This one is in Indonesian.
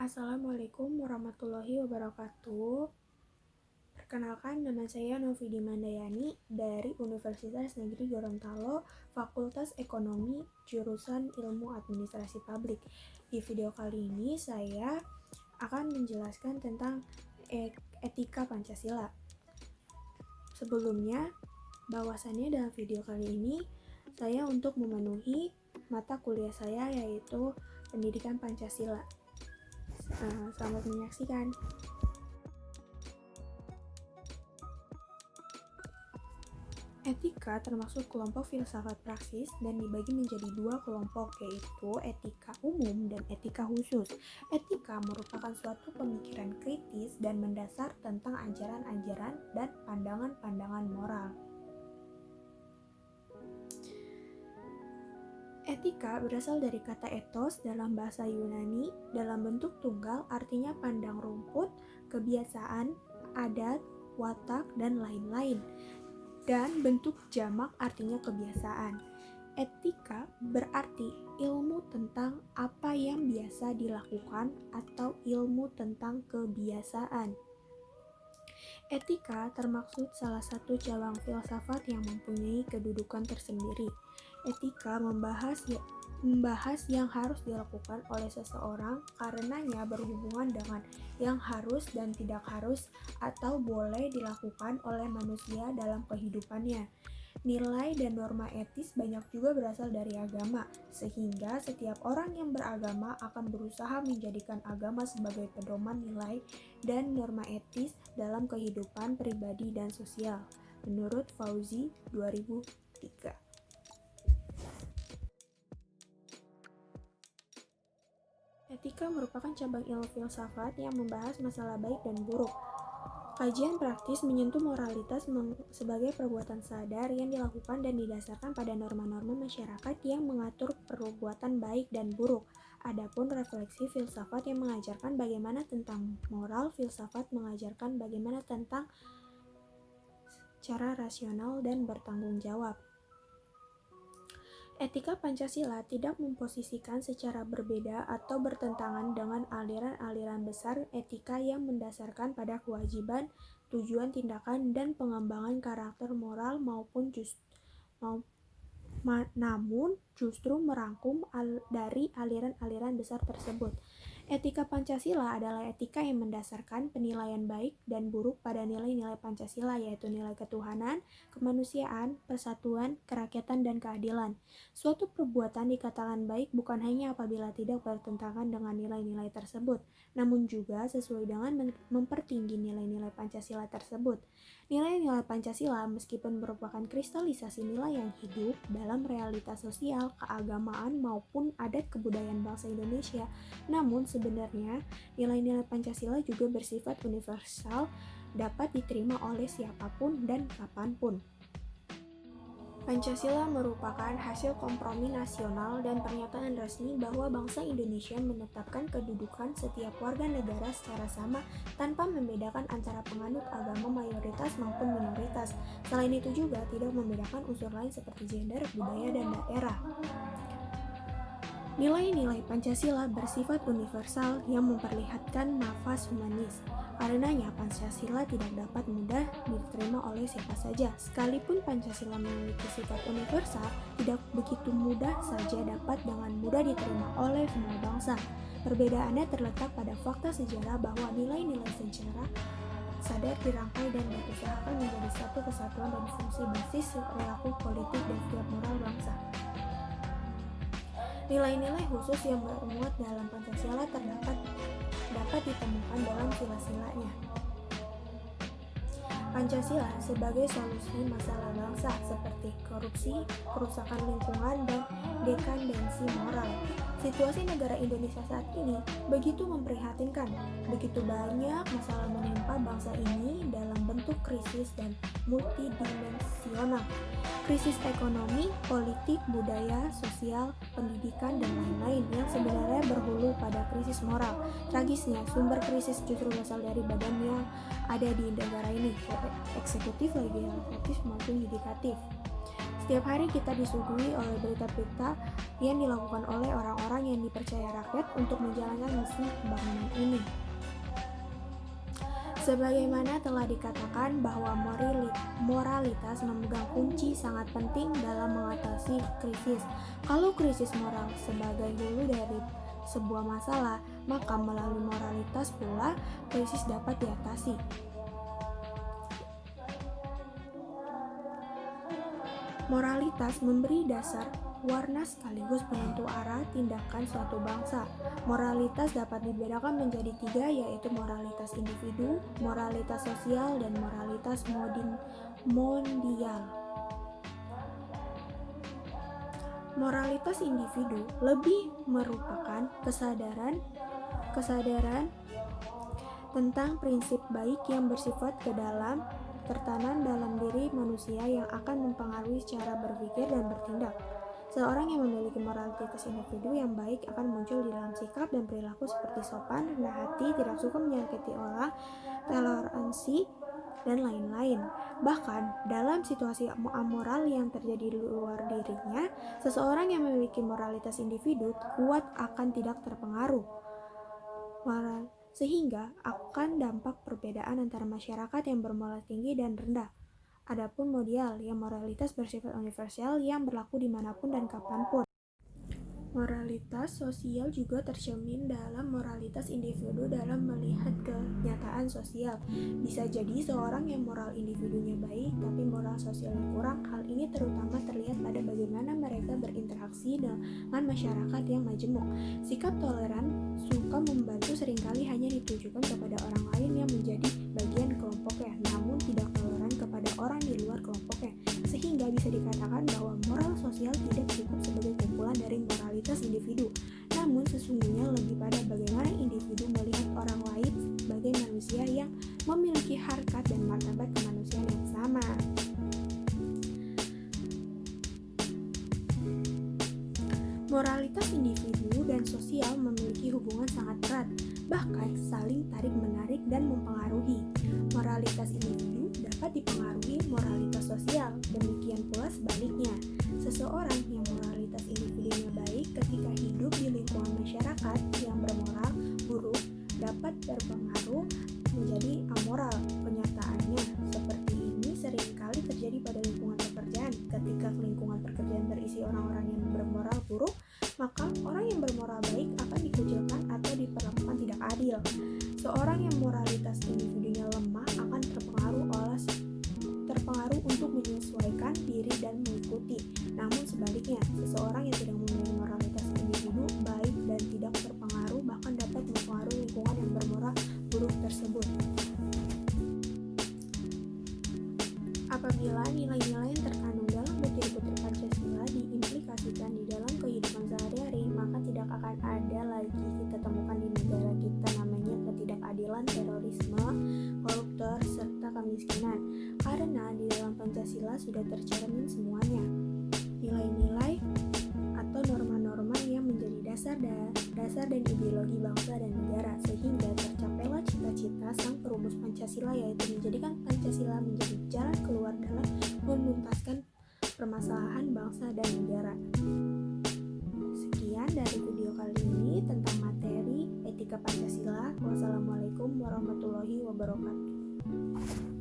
Assalamualaikum warahmatullahi wabarakatuh. Perkenalkan, nama saya Novidi Mandayani dari Universitas Negeri Gorontalo, Fakultas Ekonomi, jurusan Ilmu Administrasi Publik. Di video kali ini saya akan menjelaskan tentang etika Pancasila. Sebelumnya, bahwasannya dalam video kali ini saya untuk memenuhi mata kuliah saya yaitu Pendidikan Pancasila. Selamat menyaksikan. Etika termasuk kelompok filsafat praksis dan dibagi menjadi dua kelompok, yaitu etika umum dan etika khusus. Etika merupakan suatu pemikiran kritis dan mendasar tentang ajaran-ajaran dan pandangan-pandangan moral. Etika berasal dari kata ethos dalam bahasa Yunani, dalam bentuk tunggal artinya pandang rumput, kebiasaan, adat, watak, dan lain-lain. Dan bentuk jamak artinya kebiasaan. Etika berarti ilmu tentang apa yang biasa dilakukan atau ilmu tentang kebiasaan. Etika termaksud salah satu cabang filsafat yang mempunyai kedudukan tersendiri. Etika membahas yang harus dilakukan oleh seseorang karenanya berhubungan dengan yang harus dan tidak harus atau boleh dilakukan oleh manusia dalam kehidupannya. Nilai dan norma etis banyak juga berasal dari agama, sehingga setiap orang yang beragama akan berusaha menjadikan agama sebagai pedoman nilai dan norma etis dalam kehidupan pribadi dan sosial, menurut Fauzi 2003. Etika merupakan cabang ilmu filsafat yang membahas masalah baik dan buruk. Kajian praktis menyentuh moralitas sebagai perbuatan sadar yang dilakukan dan didasarkan pada norma-norma masyarakat yang mengatur perbuatan baik dan buruk. Adapun refleksi filsafat yang mengajarkan bagaimana tentang moral, filsafat mengajarkan bagaimana tentang cara rasional dan bertanggung jawab. Etika Pancasila tidak memposisikan secara berbeda atau bertentangan dengan aliran-aliran besar etika yang mendasarkan pada kewajiban, tujuan tindakan, dan pengembangan karakter moral namun justru merangkum dari aliran-aliran besar tersebut. Etika Pancasila adalah etika yang mendasarkan penilaian baik dan buruk pada nilai-nilai Pancasila, yaitu nilai ketuhanan, kemanusiaan, persatuan, kerakyatan, dan keadilan. Suatu perbuatan dikatakan baik bukan hanya apabila tidak bertentangan dengan nilai-nilai tersebut, namun juga sesuai dengan mempertinggi nilai-nilai Pancasila tersebut. Nilai-nilai Pancasila meskipun merupakan kristalisasi nilai yang hidup dalam realitas sosial, keagamaan, maupun adat kebudayaan bangsa Indonesia, namun sebenarnya nilai-nilai Pancasila juga bersifat universal, dapat diterima oleh siapapun dan kapanpun. Pancasila merupakan hasil kompromi nasional dan pernyataan resmi bahwa bangsa Indonesia menetapkan kedudukan setiap warga negara secara sama tanpa membedakan antara penganut agama mayoritas maupun minoritas. Selain itu juga tidak membedakan unsur lain seperti gender, budaya, dan daerah. Nilai-nilai Pancasila bersifat universal yang memperlihatkan nafas humanis. Karenanya Pancasila tidak dapat mudah diterima oleh siapa saja. Sekalipun Pancasila memiliki sifat universal, tidak begitu mudah saja dapat dengan mudah diterima oleh semua bangsa. Perbedaannya terletak pada fakta sejarah bahwa nilai-nilai secara sadar dirangkai dan diusahakan menjadi satu kesatuan dan fungsi basis perilaku politik dan setiap moral bangsa. Nilai-nilai khusus yang bermuat dalam Pancasila dapat ditemukan dalam sila-silanya. Pancasila sebagai solusi masalah bangsa seperti korupsi, kerusakan lingkungan, dan dekandensi moral. Situasi negara Indonesia saat ini begitu memprihatinkan. Begitu banyak masalah menimpa bangsa ini dalam bentuk krisis dan multidimensional. Krisis ekonomi, politik, budaya, sosial, pendidikan, dan lain-lain yang sebenarnya berhulu pada krisis moral. Tragisnya, sumber krisis justru berasal dari badan yang ada di negara ini, eksekutif, legislatif, maupun yudikatif. Setiap hari kita disuguhi oleh berita-berita yang dilakukan oleh orang-orang yang dipercaya rakyat untuk menjalankan misi pembangunan ini. Sebagaimana telah dikatakan bahwa moralitas memegang kunci sangat penting dalam mengatasi krisis. Kalau krisis moral sebagai hulu dari sebuah masalah, maka melalui moralitas pula krisis dapat diatasi. Moralitas memberi dasar, warna sekaligus penentu arah tindakan suatu bangsa. Moralitas dapat dibedakan menjadi 3, yaitu moralitas individu, moralitas sosial, dan moralitas mondial. Moralitas individu lebih merupakan kesadaran tentang prinsip baik yang bersifat tertanam dalam diri manusia yang akan mempengaruhi cara berpikir dan bertindak. Seorang yang memiliki moralitas individu yang baik akan muncul di dalam sikap dan perilaku seperti sopan, rendah hati, tidak suka menyakiti orang, toleransi, dan lain-lain. Bahkan, dalam situasi amoral yang terjadi di luar dirinya, seseorang yang memiliki moralitas individu kuat akan tidak terpengaruh. Sehingga akan dampak perbedaan antara masyarakat yang bermoral tinggi dan rendah. Adapun mondial yang moralitas bersifat universal yang berlaku dimanapun dan kapanpun. Moralitas sosial juga tercermin dalam moralitas individu dalam melihat kenyataan sosial. Bisa jadi seorang yang moral individunya baik tapi moral sosialnya kurang. Hal ini terutama terlihat pada bagaimana mereka berinteraksi dengan masyarakat yang majemuk. Sikap toleran, suka membantu seringkali hanya ditujukan kepada orang lain yang menjadi bagian kelompoknya, namun tidak toleran kepada orang di luar kelompoknya. Sehingga bisa dikatakan bahwa moral sosial tidak cukup sebagai kumpulan dari moralitas individu, namun sesungguhnya lebih pada bagaimana individu melihat orang lain sebagai manusia yang memiliki harkat dan martabat kemanusiaan yang sama. Moralitas individu dan sosial memiliki hubungan sangat erat, bahkan saling tarik-menarik dan mempengaruhi. Moralitas individu dapat dipengaruhi moralitas sosial, demikian pula sebaliknya. Seseorang yang moralitas individunya baik ketika hidup di lingkungan masyarakat yang bermoral buruk dapat berpengaruh menjadi amoral. Kenyataannya seperti ini seringkali terjadi pada lingkungan pekerjaan. Ketika lingkungan pekerjaan berisi orang-orang yang bermoral buruk, maka orang yang bermoral baik akan dikucilkan atau diperlakukan tidak adil. Seorang yang moralitas individunya lemah akan terpengaruh untuk menyesuaikan diri dan mengikuti. Namun sebaliknya, seseorang yang tidak memiliki moralitas individu baik dan tidak terpengaruh bahkan dapat mempengaruhi lingkungan yang bermoral buruk tersebut. Apabila nilai-nilai yang terkandung dalam butir-butir Pancasila diimplikasikan di dalam kehidupan sehari-hari, maka tidak akan ada lagi kita temukan di negara kita namanya ketidakadilan, terorisme, koruptor, serta kemiskinan. Karena di dalam Pancasila sudah tercermin semuanya. Nilai-nilai atau norma-norma yang menjadi dasar dan ideologi bangsa dan negara, sehingga tercapailah cita-cita sang perumus Pancasila, yaitu menjadikan Pancasila menjadi jalan keluar dalam menuntaskan permasalahan bangsa dan negara. Sekian dari video kali ini tentang materi etika Pancasila. Wassalamualaikum warahmatullahi wabarakatuh.